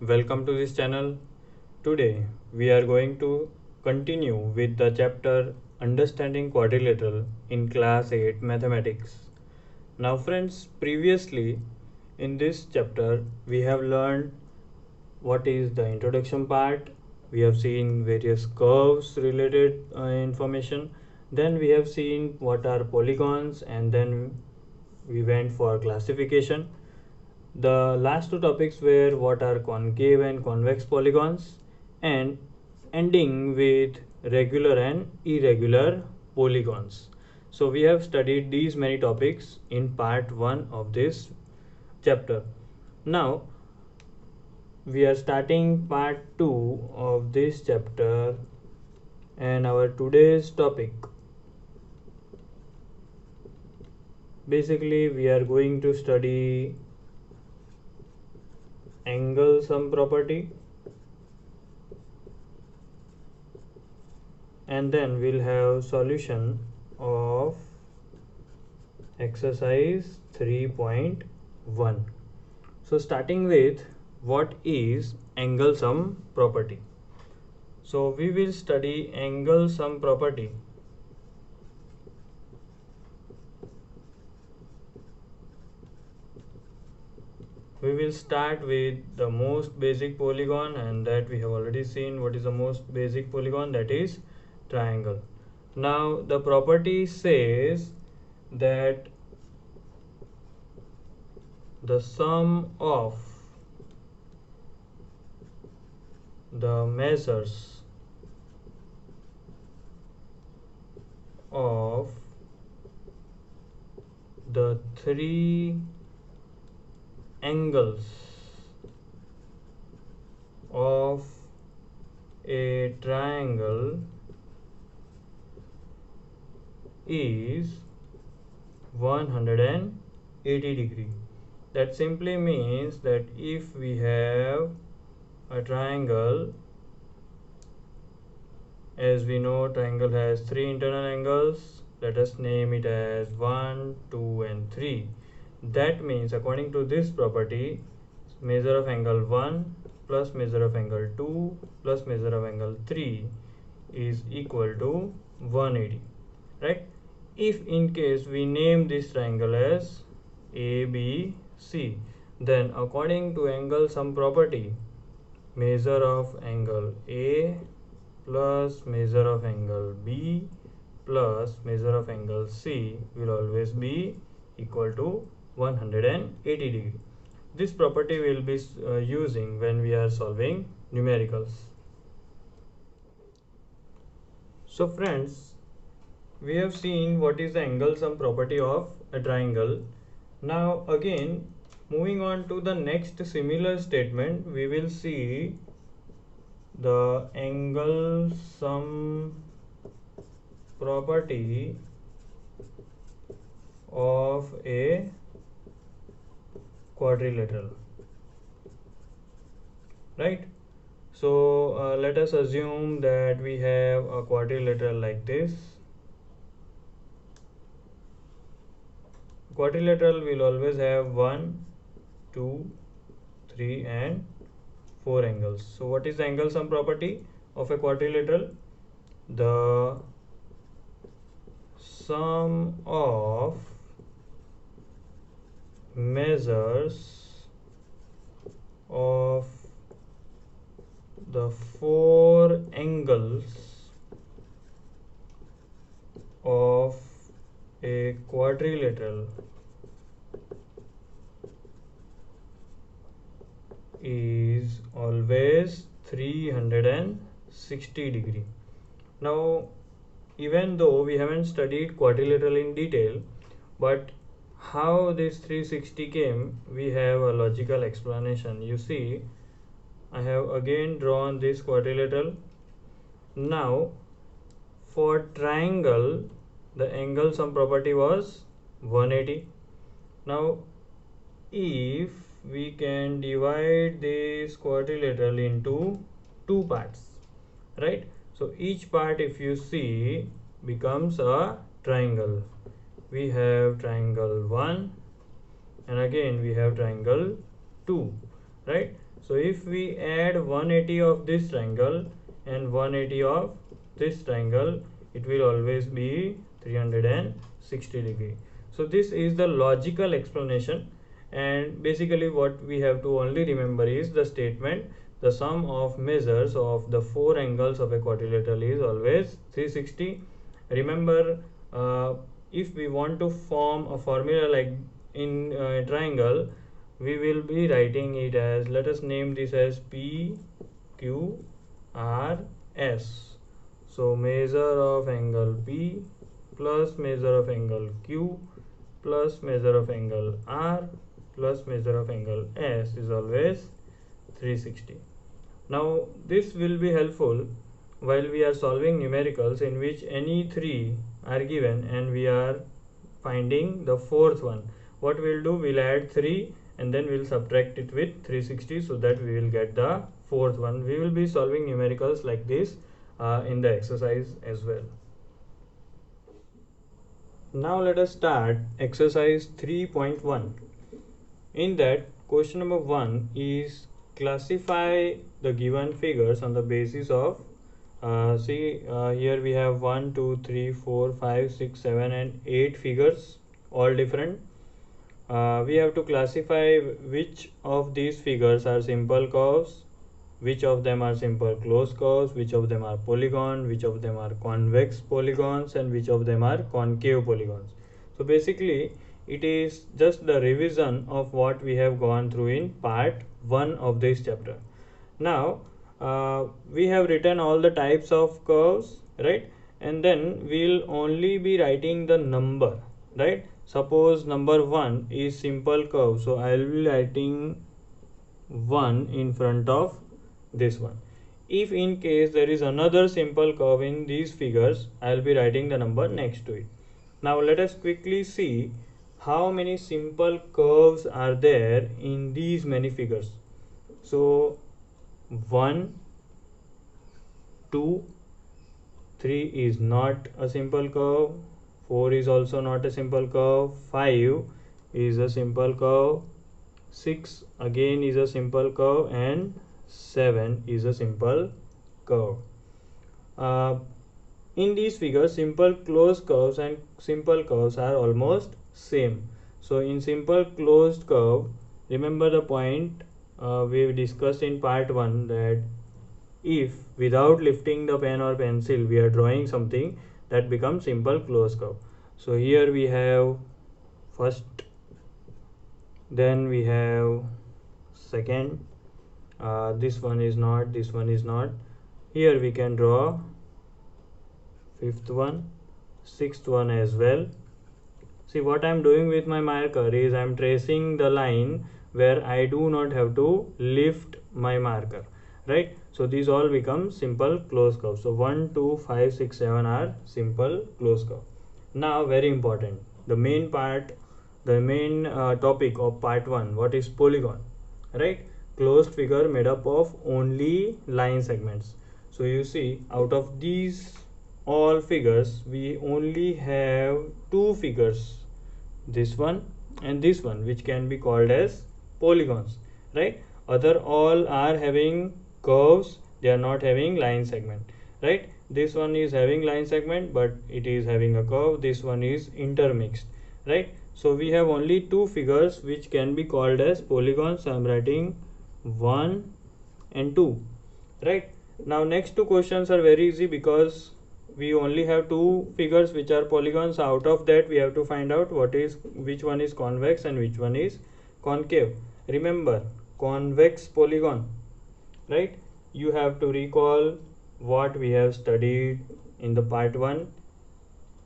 welcome to this channel. Today we are going to continue with the chapter Understanding Quadrilateral in class 8 Mathematics. Now friends, previously in this chapter we have learned what is the introduction part. We have seen various curves related information. Then we have seen what are polygons, and then we went for classification. The last two topics were what are concave and convex polygons, and ending with regular and irregular polygons. So we have studied these many topics in part 1 of this chapter. Now we are starting part 2 of this chapter, and our today's topic, basically we are going to study angle sum property, and then we'll have solution of exercise 3.1. So starting with what is angle sum property. So we will study angle sum property. We will start with the most basic polygon, and that we have already seen what is the most basic polygon, that is triangle. Now the property says that the sum of the measures of the three angles of a triangle is 180 degree. That simply means that if we have a triangle, as we know triangle has three internal angles, let us name it as 1, 2 and 3. That means according to this property, measure of angle 1 plus measure of angle 2 plus measure of angle 3 is equal to 180, right? If in case we name this triangle as ABC, then according to angle sum property, measure of angle A plus measure of angle B plus measure of angle C will always be equal to 180 degree. This property will be using when we are solving numericals. So friends, we have seen what is the angle sum property of a triangle. Now again, moving on to the next similar statement, we will see the angle sum property of a quadrilateral, right? So let us assume that we have a quadrilateral like this. Quadrilateral will always have 1, 2, 3 and 4 angles. So what is the angle sum property of a quadrilateral? The sum of measures of the four angles of a quadrilateral is always 360 degree. Now even though we haven't studied quadrilateral in detail, but how this 360 came, we have a logical explanation. You see, I have again drawn this quadrilateral. Now for triangle, the angle sum property was 180. Now if we can divide this quadrilateral into two parts, right? So each part, if you see, becomes a triangle. We have triangle 1 and again we have triangle 2, right? So if we add 180 of this triangle and 180 of this triangle, it will always be 360 degree. So this is the logical explanation, and basically what we have to only remember is the statement: the sum of measures of the four angles of a quadrilateral is always 360. Remember, if we want to form a formula like in a triangle, we will be writing it as, let us name this as P Q R S. So measure of angle P plus measure of angle Q plus measure of angle R plus measure of angle S is always 360. Now this will be helpful while we are solving numericals in which any three are given and we are finding the fourth one. What we'll do, we'll add 3 and then we'll subtract it with 360 so that we will get the fourth one. We will be solving numericals like this in the exercise as well. Now let us start exercise 3.1. In that, question number 1 is classify the given figures on the basis of here we have 1 2 3 4 5 6 7 and 8 figures, all different. We have to classify which of these figures are simple curves, which of them are simple closed curves, which of them are polygon, which of them are convex polygons, and which of them are concave polygons. So basically it is just the revision of what we have gone through in part 1 of this chapter. Now we have written all the types of curves, right? And then we'll only be writing the number, right? Suppose number 1 is simple curve, so I will be writing 1 in front of this one. If in case there is another simple curve in these figures, I will be writing the number next to it. Now let us quickly see how many simple curves are there in these many figures. So 1, 2, 3 is not a simple curve, 4 is also not a simple curve, 5 is a simple curve, 6 again is a simple curve, and 7 is a simple curve. In these figures, simple closed curves and simple curves are almost same. So in simple closed curve, remember the point we discussed in part 1, that if without lifting the pen or pencil we are drawing something, that becomes simple closed curve. So here we have first, then we have second, this one is not, this one is not. Here we can draw fifth one, sixth one as well. See, what I am doing with my marker is I am tracing the line where I do not have to lift my marker, right? So these all become simple closed curves. So 1, 2, 5, 6, 7 are simple closed curve. Now very important, the main part, the main topic of part 1, what is polygon, right? Closed figure made up of only line segments. So you see, out of these all figures we only have two figures, this one and this one, which can be called as polygons, right? Other all are having curves, they are not having line segment, right? This one is having line segment but it is having a curve, this one is intermixed, right? So we have only two figures which can be called as polygons. So I am writing 1 and 2, right? Now next two questions are very easy because we only have two figures which are polygons. Out of that we have to find out which one is convex and which one is concave. Remember, convex polygon, right? You have to recall what we have studied in the part 1.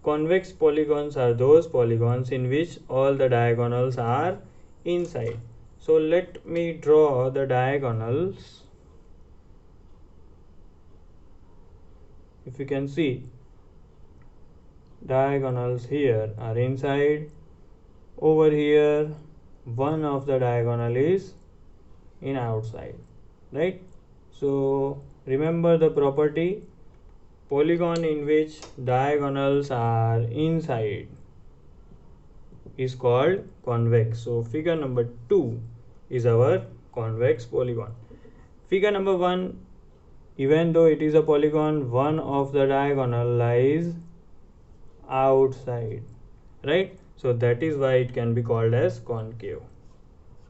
Convex polygons are those polygons in which all the diagonals are inside. So let me draw the diagonals. If you can see, diagonals here are inside. Over here one of the diagonal is in outside, right? So remember the property, polygon in which diagonals are inside is called convex. So figure number 2 is our convex polygon. Figure number 1, even though it is a polygon, one of the diagonal lies outside, right? So that is why it can be called as concave,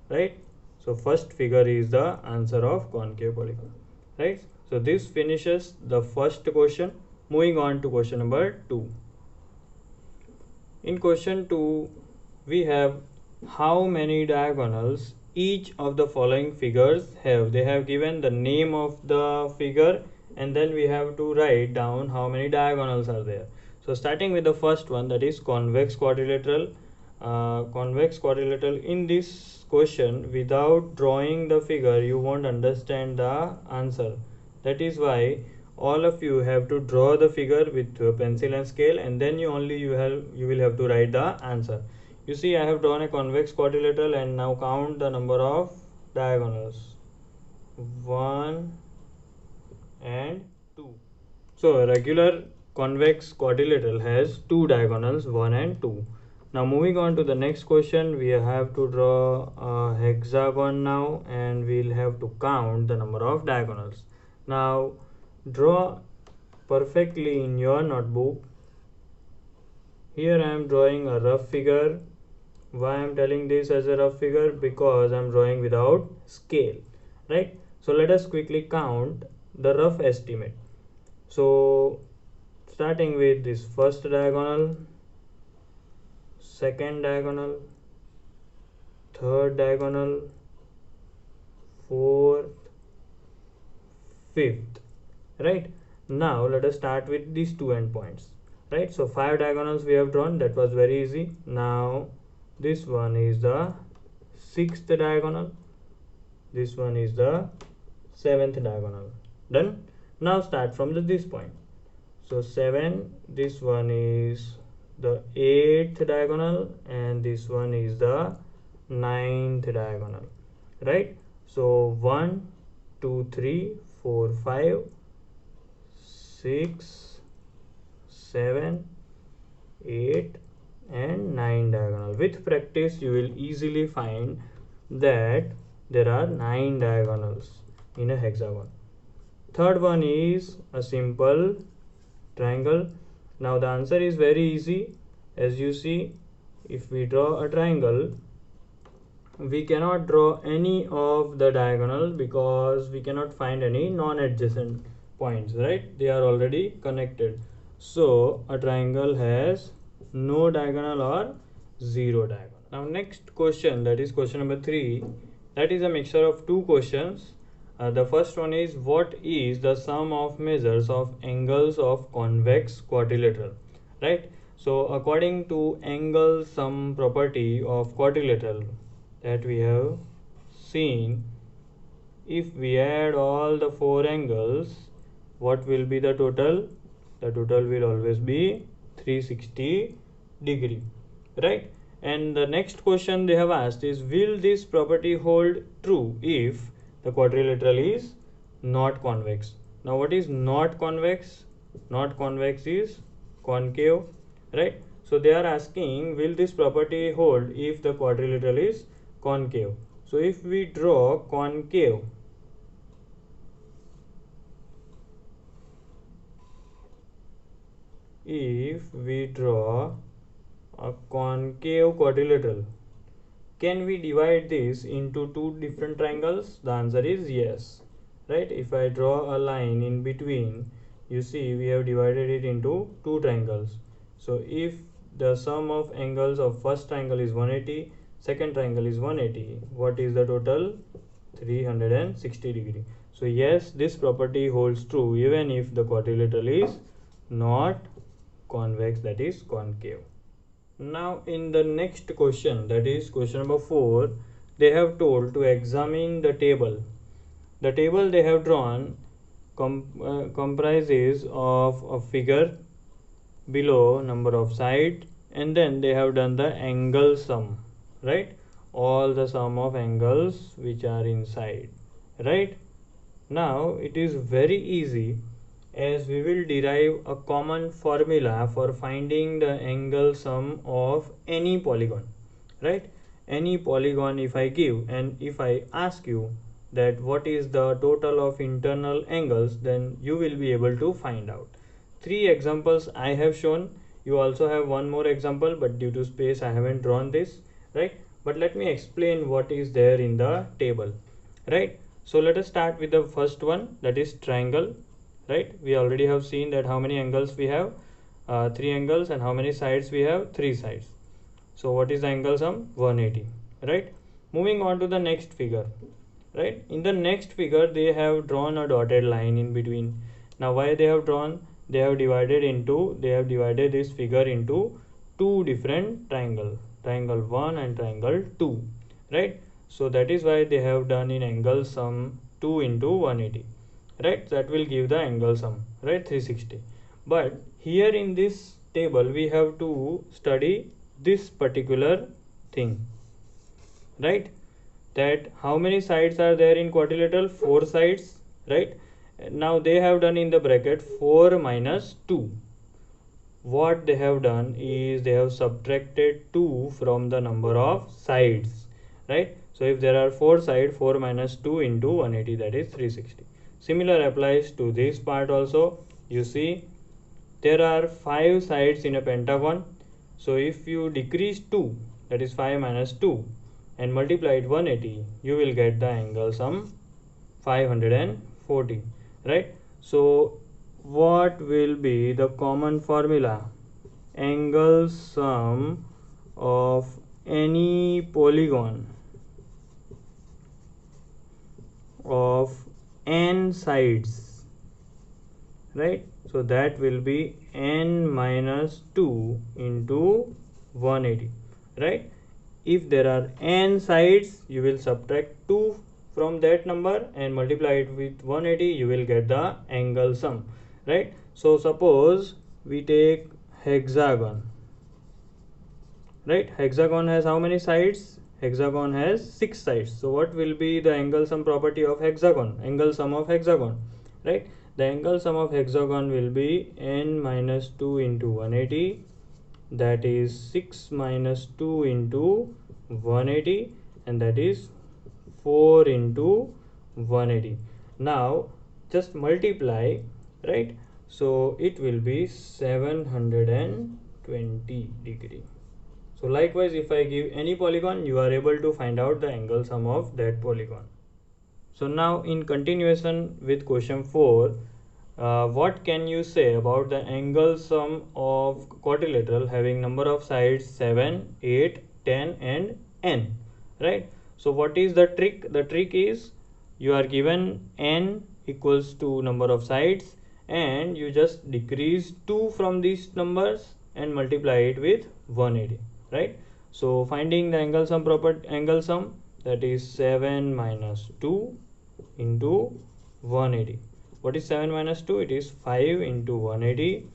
right? So first figure is the answer of concave polygon, right? So this finishes the first question. Moving on to question number 2. In question 2, we have how many diagonals each of the following figures have. They have given the name of the figure, and then we have to write down how many diagonals are there. So starting with the first one, that is convex quadrilateral. Convex quadrilateral, in this question, without drawing the figure you won't understand the answer. That is why all of you have to draw the figure with pencil and scale, and then you will have to write the answer. You see, I have drawn a convex quadrilateral, and now count the number of diagonals. 1 and 2. So a regular convex quadrilateral has 2 diagonals, 1 and 2. Now moving on to the next question, we have to draw a hexagon now, and we'll have to count the number of diagonals. Now draw perfectly in your notebook. Here I am drawing a rough figure. Why I am telling this as a rough figure? Because I am drawing without scale, right? So let us quickly count the rough estimate. So starting with this first diagonal, second diagonal, third diagonal, fourth, fifth, right? Now let us start with these two endpoints, right? So 5 diagonals we have drawn, that was very easy. Now this one is the 6th diagonal, this one is the 7th diagonal. Done. Now start from this point. So 7, this one is the 8th diagonal, and this one is the 9th diagonal, right? So 1 2 3 4 5 6 7 8 and 9 diagonal. With practice you will easily find that there are 9 diagonals in a hexagon. Third one is a simple triangle. Now the answer is very easy. As you see, if we draw a triangle, we cannot draw any of the diagonal because we cannot find any non-adjacent points, right? They are already connected. So a triangle has no diagonal or 0 diagonal. Now next question, that is question number 3. That is a mixture of two questions. The first one is, what is the sum of measures of angles of convex quadrilateral, right? So according to angle sum property of quadrilateral that we have seen, if we add all the 4 angles, what will be the total? The total will always be 360 degree, right? And the next question they have asked is, will this property hold true if the quadrilateral is not convex? Now what is not convex? Not convex is concave, right? So they are asking, will this property hold if the quadrilateral is concave? So if we draw concave, if we draw a concave quadrilateral, can we divide this into two different triangles? The answer is yes, right? If I draw a line in between, you see we have divided it into two triangles. So if the sum of angles of first triangle is 180, second triangle is 180, what is the total? 360 degree. So yes, this property holds true even if the quadrilateral is not convex, that is concave. Now in the next question, that is question number 4, they have told to examine the table. The table they have drawn comprises of a figure, below number of sides, and then they have done the angle sum, right? All the sum of angles which are inside, right? Now it is very easy, as we will derive a common formula for finding the angle sum of any polygon, right? Any polygon if I give, and if I ask you that what is the total of internal angles, then you will be able to find out. 3 examples I have shown. You also have one more example, but due to space I haven't drawn this, right? But let me explain what is there in the table, right? So let us start with the first one, that is triangle, right? We already have seen that how many angles we have, 3 angles, and how many sides we have, 3 sides. So what is the angle sum? 180, right? Moving on to the next figure, right? In the next figure they have drawn a dotted line in between. Now why they have drawn? They have divided this figure into two different triangle, triangle 1 and triangle 2, right? So that is why they have done in angle sum 2 into 180, right? That will give the angle sum, right? 360. But here in this table we have to study this particular thing, right? That how many sides are there in quadrilateral? 4 sides, right? Now they have done in the bracket 4 minus 2. What they have done is they have subtracted 2 from the number of sides, right? So if there are 4 sides, 4 minus 2 into 180, that is 360. Similar applies to this part also. You see there are 5 sides in a pentagon. So if you decrease 2, that is 5 minus 2, and multiply it 180, you will get the angle sum 540, right? So what will be the common formula? Angle sum of any polygon of n sides, right? So that will be n minus 2 into 180, right? If there are n sides, you will subtract 2 from that number and multiply it with 180, you will get the angle sum, right? So suppose we take hexagon, right? Hexagon has how many sides? Hexagon has 6 sides. So what will be the angle sum property of hexagon? Angle sum of hexagon, right? The angle sum of hexagon will be n minus 2 into 180, that is 6 minus 2 into 180, and that is 4 into 180. Now just multiply, right? So it will be 720 degree. So likewise, if I give any polygon, you are able to find out the angle sum of that polygon. So now in continuation with question 4, what can you say about the angle sum of quadrilateral having number of sides 7, 8, 10 and n, right? So what is the trick? The trick is you are given n equals to number of sides and you just decrease 2 from these numbers and multiply it with 180, right? So finding the angle sum angle sum, that is 7 minus 2 into 180. What is 7 minus 2? It is 5 into 180,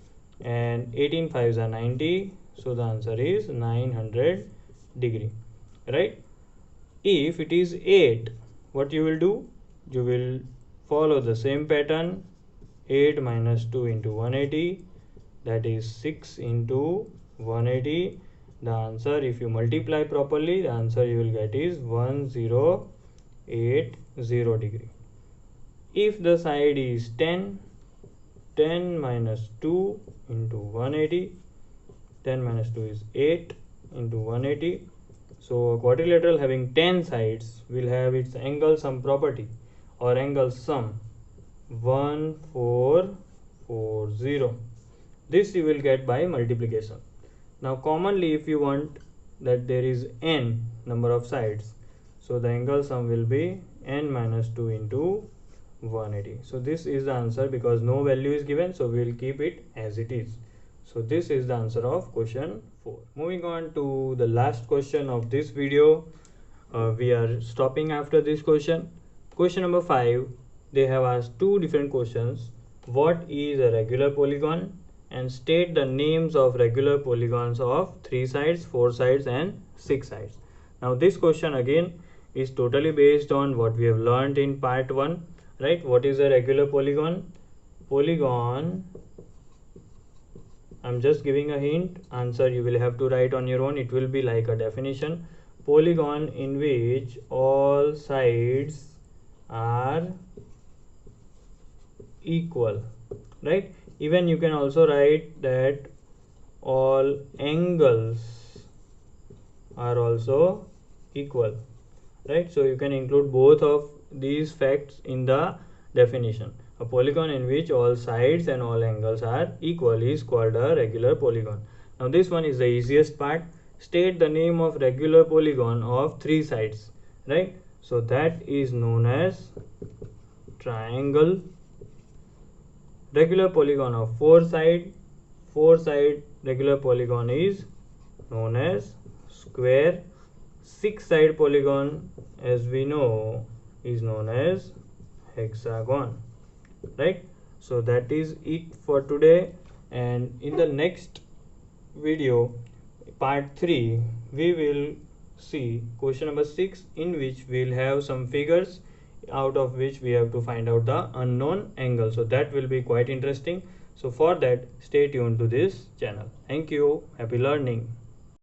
and 18 5s are 90, so the answer is 900 degree, right? If it is 8, what you will do? You will follow the same pattern. 8 minus 2 into 180, that is 6 into 180. The answer, if you multiply properly, the answer you will get is 1080 degree. If the side is 10, 10 minus 2 into 180, 10 minus 2 is 8 into 180. So a quadrilateral having 10 sides will have its angle sum property or angle sum 1440. This you will get by multiplication. Now commonly if you want that there is n number of sides, so the angle sum will be n minus 2 into 180. So this is the answer because no value is given, so we will keep it as it is. So this is the answer of question 4. Moving on to the last question of this video. We are stopping after this question. Question number 5. They have asked two different questions. What is a regular polygon? And state the names of regular polygons of 3 sides, 4 sides and 6 sides. Now this question again is totally based on what we have learned in part 1, right? What is a regular polygon? Polygon, I'm just giving a hint, answer you will have to write on your own. It will be like a definition. Polygon in which all sides are equal, right? Even you can also write that all angles are also equal, right? So you can include both of these facts in the definition. A polygon in which all sides and all angles are equal is called a regular polygon. Now this one is the easiest part. State the name of regular polygon of three sides, right? So that is known as triangle. Regular polygon of four side regular polygon is known as square. Six side polygon, as we know, is known as hexagon, right? So that is it for today, and in the next video, part 3, we will see question number 6, in which we'll have some figures out of which we have to find out the unknown angle. So that will be quite interesting. So for that, stay tuned to this channel. Thank you. Happy learning.